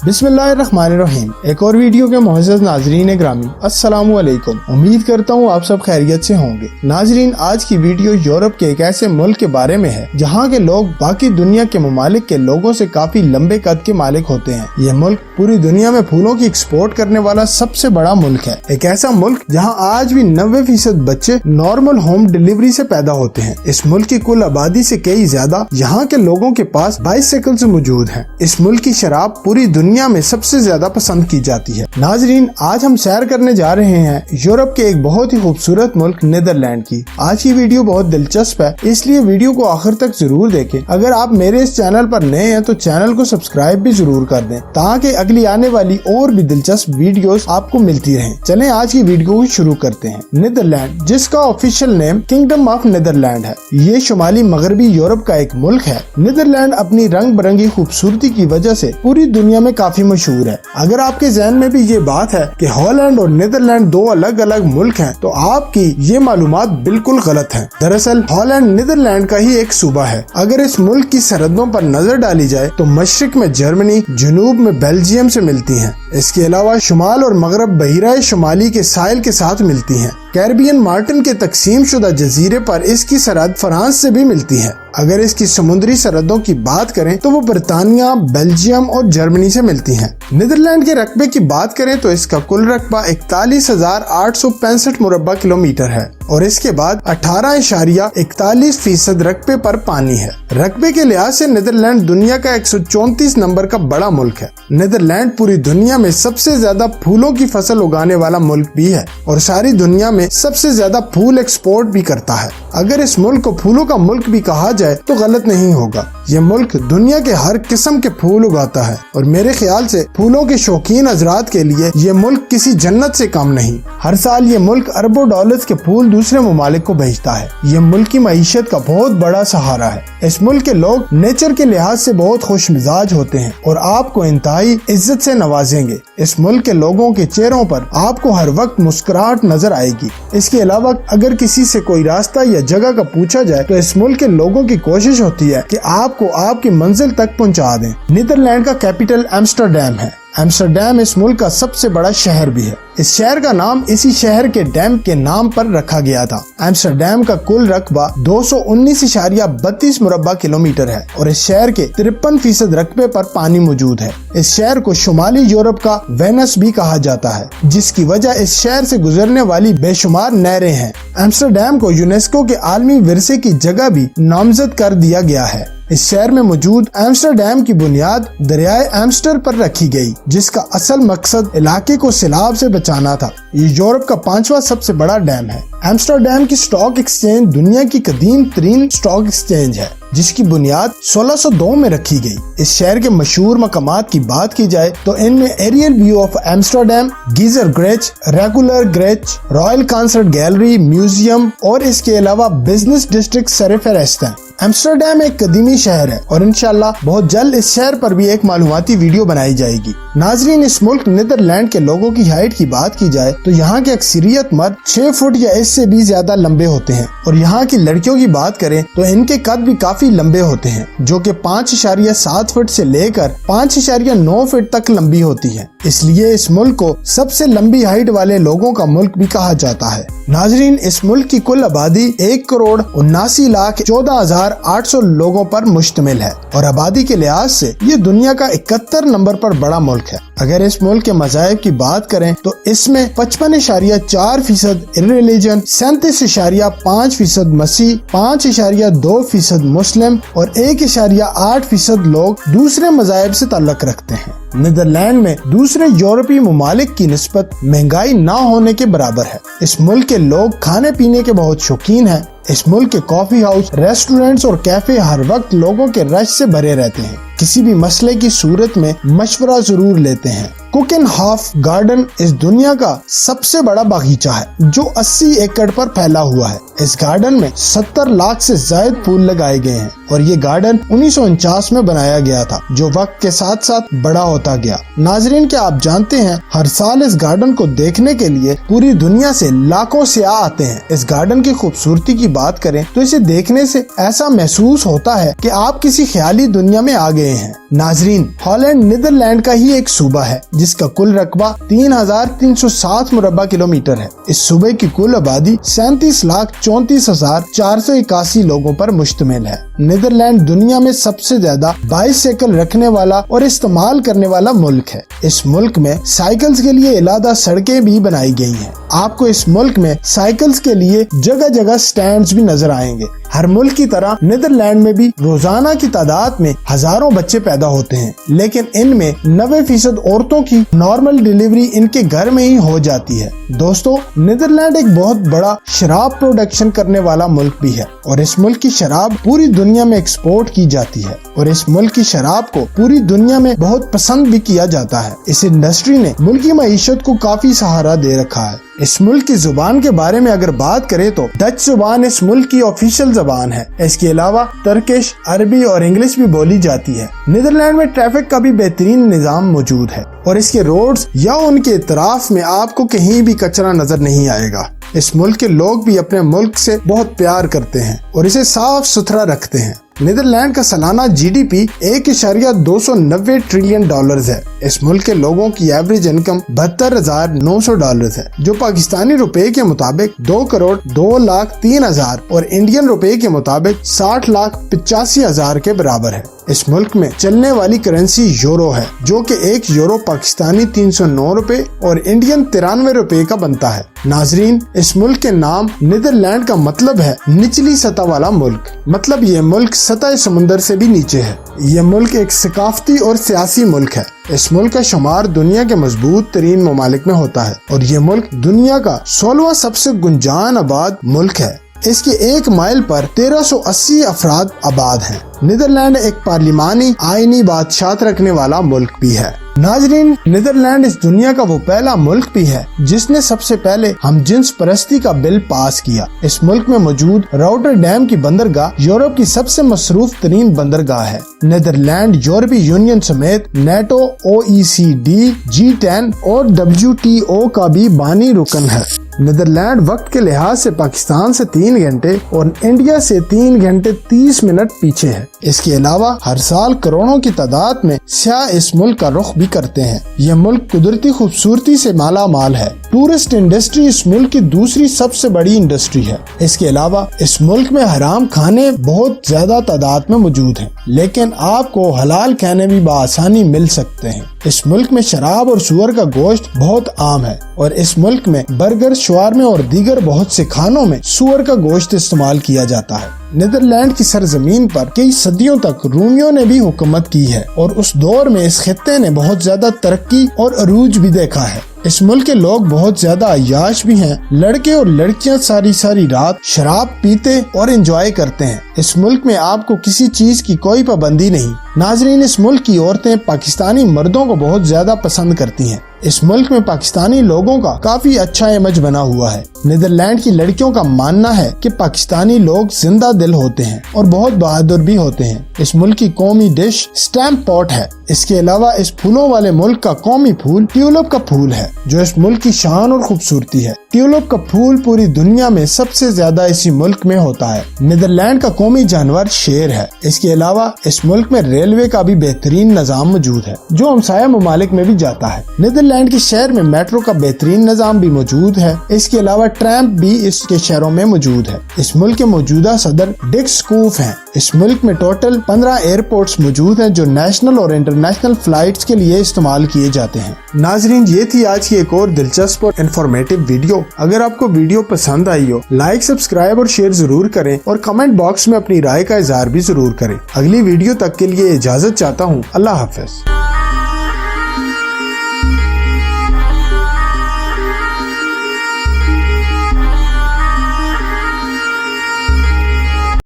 बिस्मिल्लाहिर्रहमानिर्रहीम। एक और वीडियो के मुअज़्ज़ज़ नाज़रीन ग्रामी, अस्सलामु अलैकुम। उम्मीद करता हूँ आप सब खैरियत से होंगे। नाज़रीन, आज की वीडियो यूरोप के एक ऐसे मुल्क के बारे में है जहाँ के लोग बाकी दुनिया के ममालिक के लोगों से काफी लंबे कद के मालिक होते हैं। ये मुल्क पूरी दुनिया में फूलों की एक्सपोर्ट करने वाला सबसे बड़ा मुल्क है। एक ऐसा मुल्क जहाँ आज भी 90% बच्चे नॉर्मल होम डिलीवरी से पैदा होते हैं। इस मुल्क की कुल आबादी से कई ज्यादा यहाँ के लोगों के पास बाइसाइकिल्स मौजूद हैं। इस मुल्क की शराब पूरी दुनिया में सबसे ज्यादा पसंद की जाती है। नाजरीन, आज हम सैर करने जा रहे हैं यूरोप के एक बहुत ही खूबसूरत मुल्क नीदरलैंड की। आज की वीडियो बहुत दिलचस्प है, इसलिए वीडियो को आखिर तक जरूर देखें। अगर आप मेरे इस चैनल पर नए हैं तो चैनल को सब्सक्राइब भी जरूर कर दें ताकि अगली आने वाली और भी दिलचस्प वीडियोस आपको मिलती रहें। चलें आज की वीडियो को शुरू करते हैं। नीदरलैंड, जिसका official name kingdom of Netherlands है, ये शुमाली मगरबी यूरोप का एक मुल्क है। नीदरलैंड अपनी रंग बिरंगी खूबसूरती की वजह से पूरी दुनिया में काफी मशहूर है। अगर आपके ज़हन में भी ये बात है कि हॉलैंड और नीदरलैंड दो अलग अलग मुल्क हैं, तो आपकी ये मालूमात बिल्कुल गलत है। दरअसल हॉलैंड नीदरलैंड का ही एक सूबा है। अगर इस मुल्क की सरहदों पर नजर डाली जाए तो मशरिक में जर्मनी, जनूब में बेल्जियम से मिलती हैं। इसके अलावा शुमाल और मगरब बहिरा शुमाली के साहिल के साथ मिलती हैं। कैरिबियन मार्टिन के तकसीम शुदा जजीरे पर इसकी सरहद फ्रांस से भी मिलती है। अगर इसकी समुद्री सरहदों की बात करें तो वो बरतानिया, बेल्जियम और जर्मनी से मिलती हैं। नीदरलैंड के रकबे की बात करें तो इसका कुल रकबा 41,865 मुरब्बा किलोमीटर है और इसके बाद 18.41% रकबे पर पानी है। रकबे के लिहाज से नीदरलैंड दुनिया का 134 नंबर का बड़ा मुल्क है। नीदरलैंड पूरी दुनिया में सबसे ज्यादा फूलों की फसल उगाने वाला मुल्क भी है और सारी दुनिया में सबसे ज्यादा फूल एक्सपोर्ट भी करता है। अगर इस मुल्क को फूलों का मुल्क भी कहा जाए तो गलत नहीं होगा। ये मुल्क दुनिया के हर किस्म के फूल उगाता है और मेरे ख्याल से फूलों के शौकीन हजरात के लिए ये मुल्क किसी जन्नत से कम नहीं। हर साल ये मुल्क अरबों डॉलर्स के फूल दूसरे ममालिक को भेजता है। ये मुल्क की मईशत का बहुत बड़ा सहारा है। इस मुल्क के लोग नेचर के लिहाज से बहुत खुश मिजाज होते हैं और आपको इंतहाई इज्जत से नवाजेंगे। इस मुल्क के लोगों के चेहरों पर आपको हर वक्त मुस्कुराहट नजर आएगी। इसके अलावा अगर किसी से कोई रास्ता या जगह का पूछा जाए तो इस मुल्क के लोगों की कोशिश होती है कि आपको आपकी मंजिल तक पहुंचा दें। नीदरलैंड का कैपिटल एम्स्टरडैम है। एम्स्टरडैम इस मुल्क का सबसे बड़ा शहर भी है। इस शहर का नाम इसी शहर के डैम के नाम पर रखा गया था। एम्स्टरडैम का कुल रकबा 219.32 मुरब्बा किलोमीटर है और इस शहर के 53% रकबे पर पानी मौजूद है। इस शहर को शुमाली यूरोप का वेनस भी कहा जाता है, जिसकी वजह इस शहर से गुजरने वाली बेशुमार नहरें हैं। एम्स्टरडैम को यूनेस्को के आलमी विरसे की जगह भी नामजद कर दिया गया है। इस शहर में मौजूद एम्स्टरडैम की बुनियाद दरियाए एम्स्टर पर रखी गई, जिसका असल मकसद इलाके को सैलाब से बचाना था। ये यूरोप का 5वां सबसे बड़ा डैम है। एम्स्टरडैम की स्टॉक एक्सचेंज दुनिया की कदीम तरीन स्टॉक एक्सचेंज है, जिसकी बुनियाद 1602 में रखी गई। इस शहर के मशहूर मकामात की बात की जाए तो इनमें एरियल व्यू ऑफ एम्स्टरडैम, गीजर ग्रेच, रेगुलर ग्रेच, रॉयल कॉन्सर्ट गैलरी, म्यूजियम और इसके अलावा बिजनेस डिस्ट्रिक्ट सरफहरिस्त है। एम्स्टरडैम एक कदीमी शहर है और इंशाल्लाह बहुत जल्द इस शहर पर भी एक मालूमाती वीडियो बनाई जाएगी। नाजरीन, इस मुल्क नीदरलैंड के लोगों की हाइट की बात की जाए तो यहाँ के अक्सरियत मर्द 6 फुट या इससे भी ज्यादा लंबे होते हैं और यहाँ की लड़कियों की बात करें तो इनके कद भी काफी लंबे होते हैं, जो कि 5.7 फुट से लेकर 5.9 फुट तक लंबी होती है। इसलिए इस मुल्क को सबसे लंबी हाइट वाले लोगों का मुल्क भी कहा जाता है। नाजरीन, इस मुल्क की कुल आबादी 1,79,14,800 लोगों पर मुश्तमिल है और आबादी के लिहाज से ये दुनिया का 71 नंबर पर बड़ा मुल्क है। अगर इस मुल्क के मज़ाहिब की बात करें तो इसमें 55.4% रिलीजन, 37.5% मसीह, 5.2% मुस्लिम और 1.8% लोग दूसरे मज़ाहिब से ताल्लुक़ रखते हैं। नीदरलैंड में दूसरे यूरोपीय ममालिक की निस्बत महंगाई ना होने के बराबर है। इस मुल्क के लोग खाने पीने के बहुत शौकीन हैं। इस मुल्क के कॉफी हाउस, रेस्टोरेंट्स और कैफे हर वक्त लोगों के रश से भरे रहते हैं। किसी भी मसले की सूरत में मशवरा जरूर लेते हैं। कुकेनहाफ गार्डन इस दुनिया का सबसे बड़ा बागीचा है जो 80 एकड़ पर फैला हुआ है। इस गार्डन में 70 लाख से ज्यादा फूल लगाए गए हैं और ये गार्डन 1949 में बनाया गया था, जो वक्त के साथ साथ बड़ा होता गया। नाजरीन, क्या आप जानते हैं हर साल इस गार्डन को देखने के लिए पूरी दुनिया से लाखों सियाह आते हैं। इस गार्डन की खूबसूरती की बात करें तो इसे देखने से ऐसा महसूस होता है कि आप किसी ख्याली दुनिया में आ गए हैं। नाजरीन, हॉलैंड नीदरलैंड का ही एक सूबा है जिसका कुल रकबा 3,307 मुरब्बा किलोमीटर है। इस सूबे की कुल आबादी 37,34,481 लोगों पर मुश्तमिल है। नीदरलैंड दुनिया में सबसे ज्यादा बाइसाइकिल रखने वाला और इस्तेमाल करने वाला मुल्क है। इस मुल्क में साइकिल्स के लिए इलादा सड़कें भी बनाई गई हैं। आपको इस मुल्क में साइकिल्स के लिए जगह जगह स्टैंड्स भी नजर आएंगे। हर मुल्क की तरह नीदरलैंड में भी रोजाना की तादाद में हजारों बच्चे पैदा होते हैं, लेकिन इनमें 90% औरतों की नॉर्मल डिलीवरी इनके घर में ही हो जाती है। दोस्तों, नीदरलैंड एक बहुत बड़ा शराब प्रोडक्शन करने वाला मुल्क भी है और इस मुल्क की शराब पूरी दुनिया में एक्सपोर्ट की जाती है और इस मुल्क की शराब को पूरी दुनिया में बहुत पसंद भी किया जाता है। इस इंडस्ट्री ने मुल्क की मईशत को काफी सहारा दे रखा है। इस मुल्क की जुबान के बारे में अगर बात करें तो डच जुबान इस मुल्क की ऑफिशियल जुबान है। इसके अलावा तुर्किश, अरबी और इंग्लिश भी बोली जाती है। नीदरलैंड में ट्रैफिक का भी बेहतरीन निजाम मौजूद है और इसके रोड्स या उनके इतराफ में आपको कहीं भी कचरा नजर नहीं आएगा। इस मुल्क के लोग भी अपने मुल्क से बहुत प्यार करते हैं और इसे साफ सुथरा रखते हैं। नीदरलैंड का सालाना GDP $1.290 ट्रिलियन है। इस मुल्क के लोगों की एवरेज इनकम $72,900 है, जो पाकिस्तानी रुपए के मुताबिक 2,02,03,000 और इंडियन रुपए के मुताबिक 60,85,000 के बराबर है। इस मुल्क में चलने वाली करेंसी यूरो है, जो कि 1 यूरो पाकिस्तानी 309 रुपए और इंडियन 93 रुपए का बनता है। नाजरीन, इस मुल्क के नाम नीदरलैंड का मतलब है निचली सतह वाला मुल्क, मतलब ये मुल्क सतह समुंदर से भी नीचे है। ये मुल्क एक सकाफती और सियासी मुल्क है। इस मुल्क का शुमार दुनिया के मजबूत तरीन ममालिक में होता है और ये मुल्क दुनिया का 16वां सबसे गुंजान आबाद मुल्क है। इसके 1 माइल पर 1380 अफराद आबाद हैं। नीदरलैंड एक पार्लिमानी आईनी बादशाहत रखने वाला मुल्क भी है। नाजरीन, नीदरलैंड इस दुनिया का वो पहला मुल्क भी है जिसने सबसे पहले हम जिन्स परस्ती का बिल पास किया। इस मुल्क में मौजूद रॉटरडैम की बंदरगाह यूरोप की सबसे मसरूफ तरीन बंदरगाह है। नीदरलैंड यूरोपीय यूनियन समेत NATO, OECD, G10 और WTO का भी बानी रुकन है। नीदरलैंड वक्त के लिहाज से पाकिस्तान से 3 घंटे और इंडिया से 3 घंटे 30 मिनट पीछे है। इसके अलावा हर साल करोड़ों की तादाद में सियाह इस मुल्क का रुख भी करते हैं। यह मुल्क कुदरती खूबसूरती से माला माल है। टूरिस्ट इंडस्ट्री इस मुल्क की दूसरी सबसे बड़ी इंडस्ट्री है। इसके अलावा इस मुल्क में हराम खाने बहुत ज्यादा तादाद में मौजूद हैं, लेकिन आपको हलाल खाने भी बआसानी मिल सकते हैं। इस मुल्क में शराब और सूअर का गोश्त बहुत आम है और इस मुल्क में बर्गर, शवारमे और दीगर बहुत से खानों में सूअर का गोश्त इस्तेमाल किया जाता है। नीदरलैंड की सरजमीन पर कई सदियों तक रूमियों ने भी हुकूमत की है और उस दौर में इस खित्ते ने बहुत ज्यादा तरक्की और अरूज भी देखा है। इस मुल्क के लोग बहुत ज्यादा अय्याश भी हैं। लड़के और लड़कियां सारी सारी रात शराब पीते और एंजॉय करते हैं। इस मुल्क में आपको किसी चीज की कोई पाबंदी नहीं। नाजरीन, इस मुल्क की औरतें पाकिस्तानी मर्दों को बहुत ज्यादा पसंद करती हैं। इस मुल्क में पाकिस्तानी लोगों का काफी अच्छा इमेज बना हुआ है। नीदरलैंड की लड़कियों का मानना है कि पाकिस्तानी लोग जिंदा दिल होते हैं और बहुत बहादुर भी होते हैं। इस मुल्क की कौमी डिश स्टैम्प पॉट है। इसके अलावा इस फूलों वाले मुल्क का कौमी फूल ट्यूलिप का फूल है, जो इस मुल्क की शान और खूबसूरती है। ट्यूलिप का फूल पूरी दुनिया में सबसे ज्यादा इसी मुल्क में होता है। नीदरलैंड का कौमी जानवर शेर है। इसके अलावा इस मुल्क में रेलवे का भी बेहतरीन निजाम मौजूद है, जो हमसाया ममालिक में भी जाता है। नीदरलैंड के शहर में मेट्रो का बेहतरीन निजाम भी मौजूद है। इसके अलावा ट्रैम भी इसके शहरों में मौजूद है। इस मुल्क के मौजूदा सदर डिक स्कूफ हैं। इस मुल्क में टोटल 15 एयरपोर्ट्स मौजूद हैं, जो नेशनल और इंटरनेशनल फ्लाइट्स के लिए इस्तेमाल किए जाते हैं। नाजरीन, ये थी आज की एक और दिलचस्प और इन्फॉर्मेटिव वीडियो। अगर आपको वीडियो पसंद आई हो, लाइक, सब्सक्राइब और शेयर जरूर करें और कमेंट बॉक्स में अपनी राय का इजहार भी जरूर करें। अगली वीडियो तक के लिए इजाजत चाहता हूँ। अल्लाह हाफिज।